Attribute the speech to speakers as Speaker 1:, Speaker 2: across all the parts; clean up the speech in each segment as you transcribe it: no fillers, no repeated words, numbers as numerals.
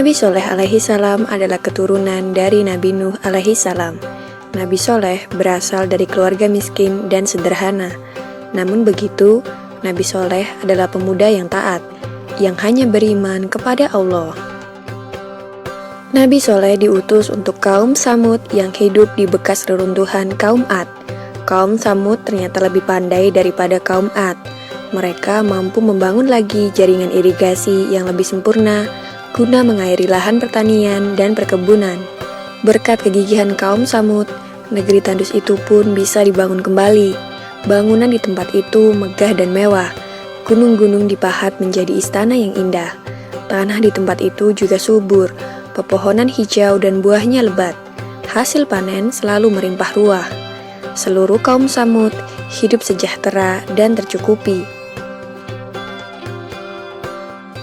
Speaker 1: Nabi Soleh alaihi salam adalah keturunan dari Nabi Nuh alaihi salam. Nabi Soleh berasal dari keluarga miskin dan sederhana. Namun begitu, Nabi Soleh adalah pemuda yang taat, yang hanya beriman kepada Allah. Nabi Soleh diutus untuk kaum Samud yang hidup di bekas reruntuhan kaum Ad. Kaum Samud ternyata lebih pandai daripada kaum Ad. Mereka mampu membangun lagi jaringan irigasi yang lebih sempurna guna mengairi lahan pertanian dan perkebunan. Berkat kegigihan kaum Samud, negeri tandus itu pun bisa dibangun kembali. Bangunan di tempat itu megah dan mewah. Gunung-gunung dipahat menjadi istana yang indah. Tanah di tempat itu juga subur, pepohonan hijau dan buahnya lebat. Hasil panen selalu melimpah ruah. Seluruh kaum Samud hidup sejahtera dan tercukupi.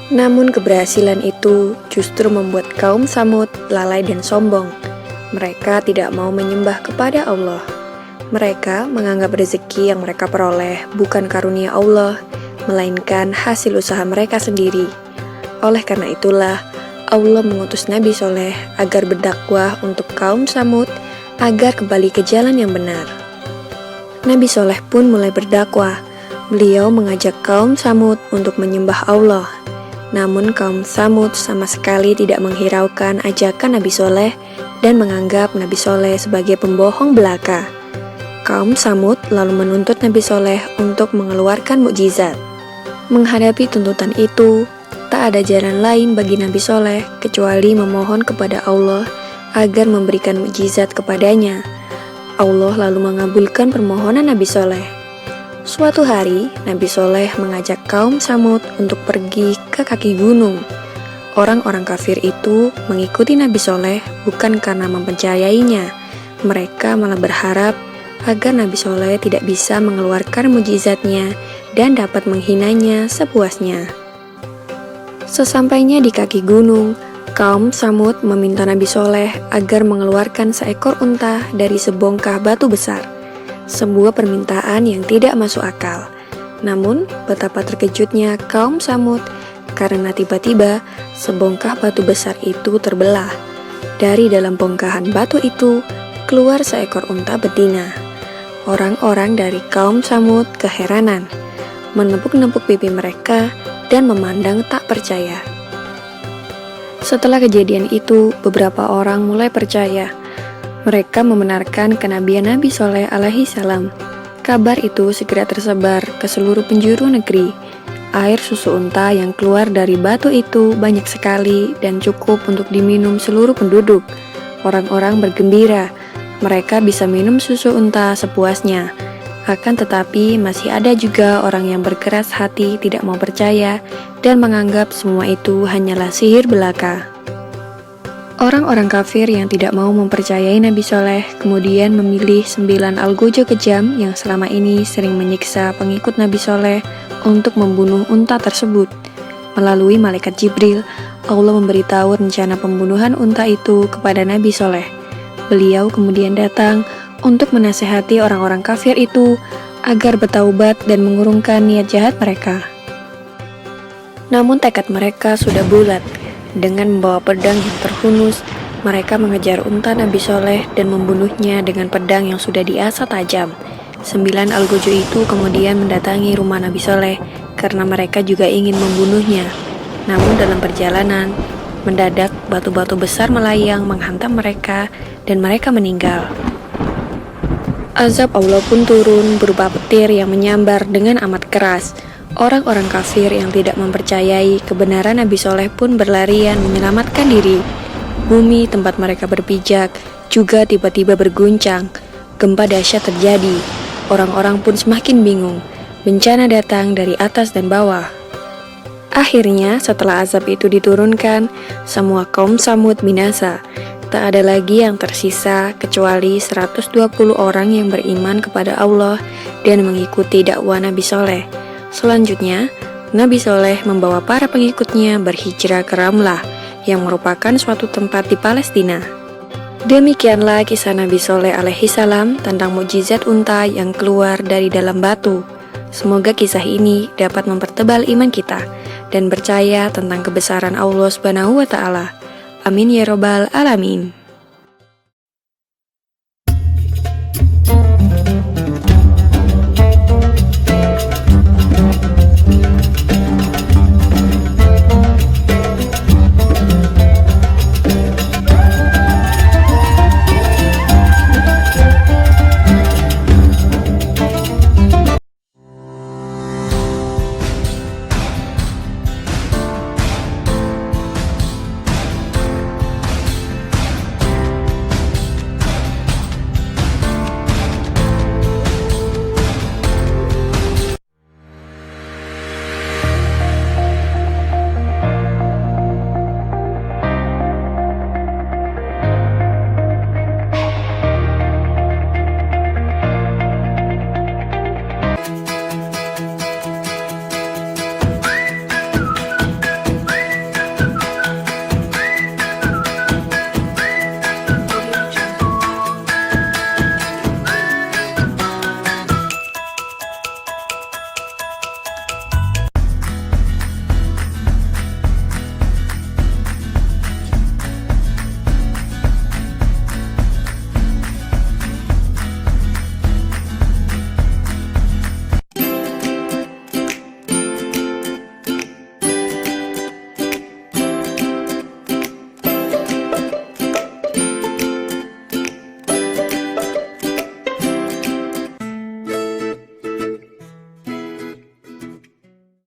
Speaker 1: Namun keberhasilan itu justru membuat kaum Samud lalai dan sombong. Mereka tidak mau menyembah kepada Allah. Mereka menganggap rezeki yang mereka peroleh bukan karunia Allah, melainkan hasil usaha mereka sendiri. Oleh karena itulah, Allah mengutus Nabi Soleh agar berdakwah untuk kaum Samud agar kembali ke jalan yang benar. Nabi Soleh pun mulai berdakwah. Beliau mengajak kaum Samud untuk menyembah Allah. Namun kaum Samud sama sekali tidak menghiraukan ajakan Nabi Soleh dan menganggap Nabi Soleh sebagai pembohong belaka. Kaum Samud lalu menuntut Nabi Soleh untuk mengeluarkan mukjizat. Menghadapi tuntutan itu, tak ada jalan lain bagi Nabi Soleh kecuali memohon kepada Allah agar memberikan mukjizat kepadanya. Allah lalu mengabulkan permohonan Nabi Soleh. Suatu hari, Nabi Soleh mengajak kaum Samud untuk pergi ke kaki gunung. Orang-orang kafir itu mengikuti Nabi Soleh bukan karena mempercayainya. Mereka malah berharap agar Nabi Soleh tidak bisa mengeluarkan mukjizatnya dan dapat menghinanya sepuasnya. Sesampainya di kaki gunung, kaum Samud meminta Nabi Soleh agar mengeluarkan seekor unta dari sebongkah batu besar. Sebuah permintaan yang tidak masuk akal. Namun, betapa terkejutnya kaum Samud karena tiba-tiba sebongkah batu besar itu terbelah. Dari dalam bongkahan batu itu keluar seekor unta betina. Orang-orang dari kaum Samud keheranan, menepuk-nepuk pipi mereka dan memandang tak percaya. Setelah kejadian itu, beberapa orang mulai percaya. Mereka membenarkan kenabian Nabi Soleh alaihi salam. Kabar itu segera tersebar ke seluruh penjuru negeri. Air susu unta yang keluar dari batu itu banyak sekali dan cukup untuk diminum seluruh penduduk. Orang-orang bergembira, mereka bisa minum susu unta sepuasnya. Akan tetapi masih ada juga orang yang berkeras hati tidak mau percaya dan menganggap semua itu hanyalah sihir belaka. Orang-orang kafir yang tidak mau mempercayai Nabi Soleh kemudian memilih 9 algojo kejam yang selama ini sering menyiksa pengikut Nabi Soleh untuk membunuh unta tersebut. Melalui malaikat Jibril, Allah memberitahu rencana pembunuhan unta itu kepada Nabi Soleh. Beliau kemudian datang untuk menasehati orang-orang kafir itu agar bertaubat dan mengurungkan niat jahat mereka. Namun tekad mereka sudah bulat. Dengan membawa pedang yang terhunus, mereka mengejar unta Nabi Soleh dan membunuhnya dengan pedang yang sudah diasah tajam. 9 algojo itu kemudian mendatangi rumah Nabi Soleh karena mereka juga ingin membunuhnya. Namun dalam perjalanan, mendadak batu-batu besar melayang menghantam mereka dan mereka meninggal. Azab Allah pun turun berupa petir yang menyambar dengan amat keras. Orang-orang kafir yang tidak mempercayai kebenaran Nabi Soleh pun berlarian menyelamatkan diri. Bumi tempat mereka berpijak juga tiba-tiba berguncang. Gempa dahsyat terjadi. Orang-orang pun semakin bingung. Bencana datang dari atas dan bawah. Akhirnya setelah azab itu diturunkan, semua kaum Samud binasa. Tak ada lagi yang tersisa kecuali 120 orang yang beriman kepada Allah dan mengikuti dakwah Nabi Soleh. Selanjutnya, Nabi Soleh membawa para pengikutnya berhijrah ke Ramlah, yang merupakan suatu tempat di Palestina. Demikianlah kisah Nabi Soleh alaihi salam tentang mukjizat unta yang keluar dari dalam batu. Semoga kisah ini dapat mempertebal iman kita dan percaya tentang kebesaran Allah Subhanahu wa Ta'ala. Amin ya robbal alamin.